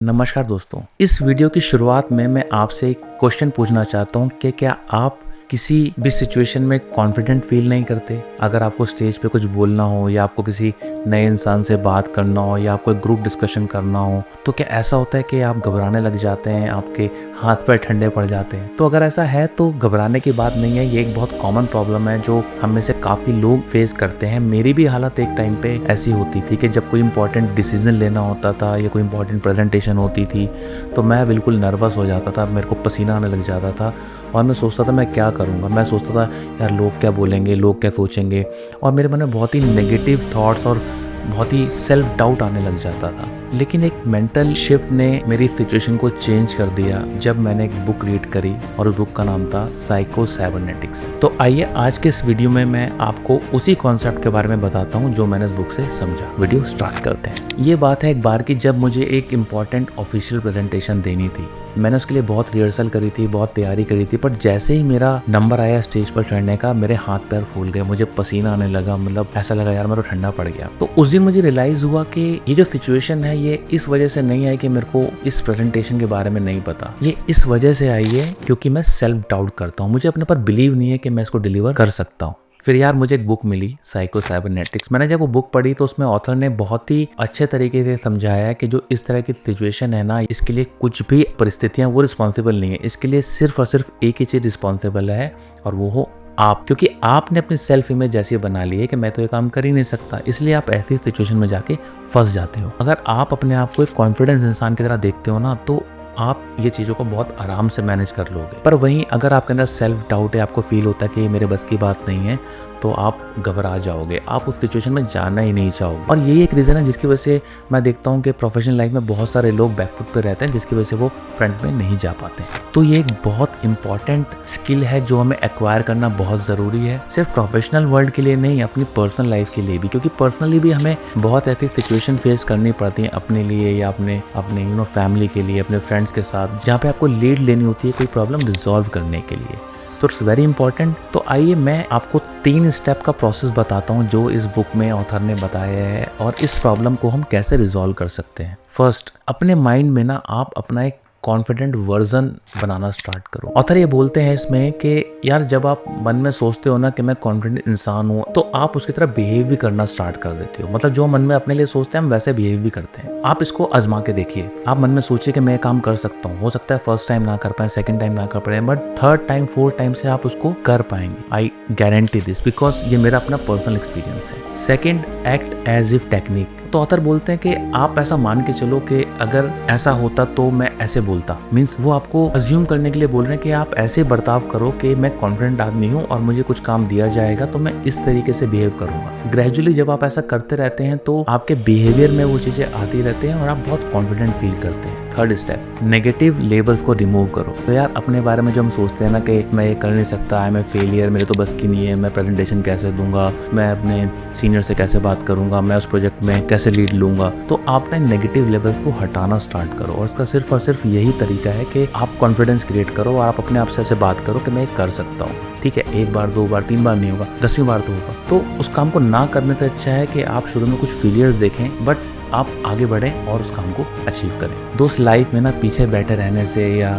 नमस्कार दोस्तों। इस वीडियो की शुरुआत में मैं आपसे एक क्वेश्चन पूछना चाहता हूँ कि क्या आप किसी भी सिचुएशन में कॉन्फिडेंट फील नहीं करते? अगर आपको स्टेज पे कुछ बोलना हो या आपको किसी नए इंसान से बात करना हो या आपको एक ग्रुप डिस्कशन करना हो, तो क्या ऐसा होता है कि आप घबराने लग जाते हैं, आपके हाथ पैर ठंडे पड़ जाते हैं? तो अगर ऐसा है तो घबराने की बात नहीं है, ये एक बहुत कॉमन प्रॉब्लम है जो हम में से काफ़ी लोग फेस करते हैं। मेरी भी हालत एक टाइम पे ऐसी होती थी कि जब कोई इंपॉर्टेंट डिसीजन लेना होता था या कोई इंपॉर्टेंट प्रेजेंटेशन होती थी तो मैं बिल्कुल नर्वस हो जाता था, मेरे को पसीना आने लग जाता था और मैं सोचता था मैं क्या करूँगा। मैं सोचता था यार लोग क्या बोलेंगे, लोग क्या सोचेंगे, और मेरे मन में बहुत ही नेगेटिव थॉट्स और बहुत ही सेल्फ डाउट आने लग जाता था। लेकिन एक मेंटल शिफ्ट ने मेरी सिचुएशन को चेंज कर दिया जब मैंने एक बुक रीड करी और उस बुक का नाम था साइको साइबरनेटिक्स। तो आइए आज के इस वीडियो में मैं आपको उसी कॉन्सेप्ट के बारे में बताता हूँ जो मैंने इस बुक से समझा। वीडियो स्टार्ट करते हैं। ये बात है एक बार की जब मुझे एक इम्पॉर्टेंट ऑफिशियल प्रेजेंटेशन देनी थी। मैंने उसके लिए बहुत रिहर्सल करी थी, बहुत तैयारी करी थी, पर जैसे ही मेरा नंबर आया स्टेज पर चढ़ने का मेरे हाथ पैर फूल गए, मुझे पसीना आने लगा, मतलब ऐसा लगा यार मेरा ठंडा पड़ गया। तो उस दिन मुझे रियलाइज हुआ कि ये जो सिचुएशन है ये इस वजह से नहीं आई कि मेरे को इस प्रेजेंटेशन के बारे में नहीं पता, ये इस वजह से आई है क्योंकि मैं सेल्फ डाउट करता हूँ। मुझे अपने पर बिलीव नहीं है कि मैं इसको डिलीवर कर सकता हूँ। फिर यार मुझे एक बुक मिली साइको साइबरनेटिक्स। मैंने जब वो बुक पढ़ी तो उसमें ऑथर ने बहुत ही अच्छे तरीके से समझाया है कि जो इस तरह की सिचुएशन है ना, इसके लिए कुछ भी परिस्थितियां वो रिस्पॉन्सिबल नहीं है। इसके लिए सिर्फ और सिर्फ एक ही चीज रिस्पॉन्सिबल है और वो हो आप, क्योंकि आपने अपनी सेल्फ इमेज ऐसी बना ली है कि मैं तो ये काम कर ही नहीं सकता, इसलिए आप ऐसी सिचुएशन में जाके फंस जाते हो। अगर आप अपने आप को एक कॉन्फिडेंस इंसान की तरह देखते हो ना तो आप ये चीज़ों को बहुत आराम से मैनेज कर लोगे। पर वहीं अगर आपके अंदर सेल्फ डाउट है, आपको फील होता है कि मेरे बस की बात नहीं है, तो आप घबरा जाओगे, आप उस सिचुएशन में जाना ही नहीं चाहोगे। और यही एक रीज़न है जिसकी वजह से मैं देखता हूँ कि प्रोफेशनल लाइफ में बहुत सारे लोग बैकफुट पे रहते हैं, जिसकी वजह से वो फ्रंट में नहीं जा पाते। तो ये एक बहुत इंपॉर्टेंट स्किल है जो हमें एक्वायर करना बहुत ज़रूरी है, सिर्फ प्रोफेशनल वर्ल्ड के लिए नहीं, अपनी पर्सनल लाइफ के लिए भी। क्योंकि पर्सनली भी हमें बहुत ऐसी सिचुएशन फेस करनी पड़ती है अपने लिए या अपने अपने फैमिली के लिए, अपने फ्रेंड्स के साथ, जहाँ पे आपको लीड लेनी होती है कोई प्रॉब्लम रिजॉल्व करने के लिए। तो इट्स वेरी इंपॉर्टेंट। तो आइए मैं आपको 3 स्टेप का प्रोसेस बताता हूँ जो इस बुक में ऑथर ने बताया है और इस प्रॉब्लम को हम कैसे रिजॉल्व कर सकते हैं। फर्स्ट, अपने माइंड में ना आप अपना एक कॉन्फिडेंट वर्जन बनाना स्टार्ट करो। ऑथर ये बोलते हैं इसमें कि यार जब आप मन में सोचते हो ना कि मैं कॉन्फिडेंट इंसान हूँ, तो आप उसकी तरह बिहेव भी करना स्टार्ट कर देते हो। मतलब जो मन में अपने लिए सोचते हैं हम वैसे बिहेव भी करते हैं। आप इसको आजमा के देखिए। आप मन में सोचिए कि मैं काम कर सकता हूँ। हो सकता है फर्स्ट टाइम ना कर पाए, सेकंड टाइम ना कर पाए, but third time fourth time से आप उसको कर पाएंगे। आई गारंटी दिस, बिकॉज ये मेरा अपना पर्सनल एक्सपीरियंस है। Second, act as if technique. तो ऑथर बोलते हैं कि आप ऐसा मान के चलो कि अगर ऐसा होता तो मैं ऐसे बोलता। मीन्स वो आपको अज्यूम करने के लिए बोल रहे हैं कि आप ऐसे बर्ताव करो कि मैं कॉन्फिडेंट आदमी हूँ और मुझे कुछ काम दिया जाएगा तो मैं इस तरीके से बिहेव करूंगा। ग्रेजुअली जब आप ऐसा करते रहते हैं तो आपके बिहेवियर में वो चीजें आती रहती हैं और आप बहुत कॉन्फिडेंट फील करते हैं। थर्ड स्टेप, नेगेटिव लेबल्स को रिमूव करो। तो यार अपने बारे में जो हम सोचते हैं ना कि मैं ये कर नहीं सकता, मैं फेलियर, मेरे तो बस की नहीं है, मैं प्रेजेंटेशन कैसे दूंगा, मैं अपने सीनियर से कैसे बात करूंगा, मैं उस प्रोजेक्ट में कैसे लीड लूंगा, तो आप ना नेगेटिव लेबल्स को हटाना स्टार्ट करो। और इसका सिर्फ और सिर्फ यही तरीका है कि आप कॉन्फिडेंस क्रिएट करो और आप अपने आप से ऐसे बात करो कि मैं ये कर सकता हूँ। ठीक है, 1 बार 2 बार 3 बार नहीं होगा, 10वीं बार तो होगा। तो उस काम को ना करने से अच्छा है कि आप शुरू में कुछ फेलियर्स देखें बट आप आगे बढ़ें और उस काम को अचीव करें। दोस्त, लाइफ में ना पीछे बैठे रहने से या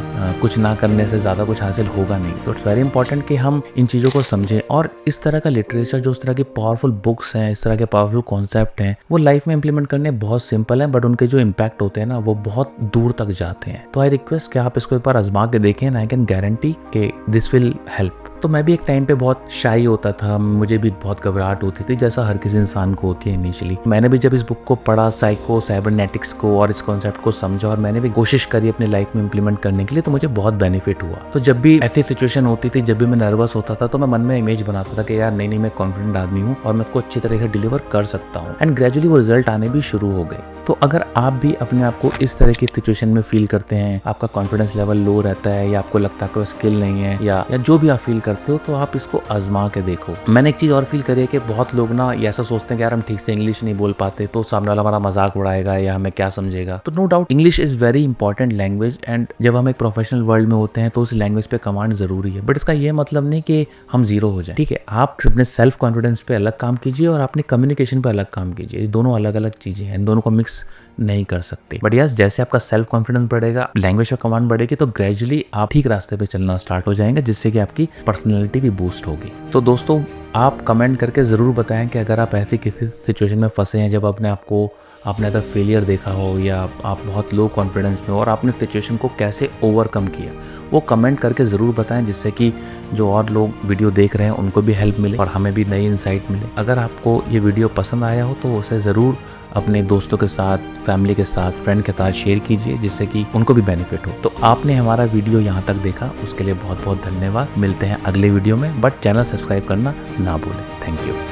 कुछ ना करने से ज़्यादा कुछ हासिल होगा नहीं। तो इट्स वेरी इंपॉर्टेंट कि हम इन चीज़ों को समझें और इस तरह का लिटरेचर, जो इस तरह की पावरफुल बुक्स हैं, इस तरह के पावरफुल कॉन्सेप्ट हैं, वो लाइफ में इंप्लीमेंट करने बहुत सिंपल हैं, बट उनके जो इम्पैक्ट होते हैं ना वो बहुत दूर तक जाते हैं। तो आई रिक्वेस्ट कि आप इसको एक बार आजमा के देखें एंड आई कैन गारंटी कि दिस विल हेल्प। तो मैं भी एक टाइम पे बहुत शाई होता था, मुझे भी बहुत घबराहट होती थी जैसा हर किसी इंसान को होती है इनिशियली। मैंने भी जब इस बुक को पढ़ा, साइको साइबरनेटिक्स को, और इस कॉन्सेप्ट को समझा और मैंने भी कोशिश करी अपनी लाइफ में इंप्लीमेंट करने के लिए, तो मुझे बहुत बेनिफिट हुआ। तो जब भी ऐसी सिचुएशन होती थी, जब भी मैं नर्वस होता था, तो मैं मन में इमेज बनाता था कि यार नहीं मैं कॉन्फिडेंट आदमी हूँ और मैं इसको अच्छी तरह से डिलीवर कर सकता हूँ। एंड ग्रेजुअली वो रिजल्ट आने भी शुरू हो गए। तो अगर आप भी अपने आप को इस तरह की सिचुएशन में फील करते हैं, आपका कॉन्फिडेंस लेवल लो रहता है या आपको लगता है कोई स्किल नहीं है या जो भी आप फील करते हो, तो आप इसको आजमा के देखो। मैंने एक चीज़ और फील करी है कि बहुत लोग ना ये ऐसा सोचते हैं कि यार हम ठीक से इंग्लिश नहीं बोल पाते तो सामने वाला हमारा मजाक उड़ाएगा या हमें क्या समझेगा। तो no doubt English is very important language and जब हम एक प्रोफेशनल वर्ल्ड में होते हैं तो उस लैंग्वेज पे कमांड जरूरी है, बट इसका ये मतलब नहीं कि हम जीरो हो जाए। ठीक है, आप अपने सेल्फ कॉन्फिडेंस पे अलग काम कीजिए और अपने कम्युनिकेशन पे अलग काम कीजिए। दोनों अलग अलग चीज़ें हैं, इन दोनों को मिक्स नहीं कर सकते। बट यस, जैसे आपका सेल्फ कॉन्फिडेंस बढ़ेगा, लैंग्वेज का कमांड बढ़ेगी, तो ग्रेजुअली आप ठीक रास्ते पे चलना स्टार्ट हो जाएंगे, जिससे कि आपकी पर्सनैलिटी भी बूस्ट होगी। तो दोस्तों, आप कमेंट करके ज़रूर बताएं कि अगर आप ऐसी किसी सिचुएशन में फंसे हैं जब आपने अगर फेलियर देखा हो या आप बहुत लो कॉन्फिडेंस में हो और आपने सिचुएशन को कैसे ओवरकम किया, वो कमेंट करके ज़रूर बताएं, जिससे कि जो और लोग वीडियो देख रहे हैं उनको भी हेल्प मिले और हमें भी नई इंसाइट मिले। अगर आपको ये वीडियो पसंद आया हो तो उसे ज़रूर अपने दोस्तों के साथ, फैमिली के साथ, फ्रेंड के साथ शेयर कीजिए, जिससे कि उनको भी बेनिफिट हो। तो आपने हमारा वीडियो यहाँ तक देखा, उसके लिए बहुत बहुत धन्यवाद। मिलते हैं अगले वीडियो में, बट चैनल सब्सक्राइब करना ना भूलें। Thank you.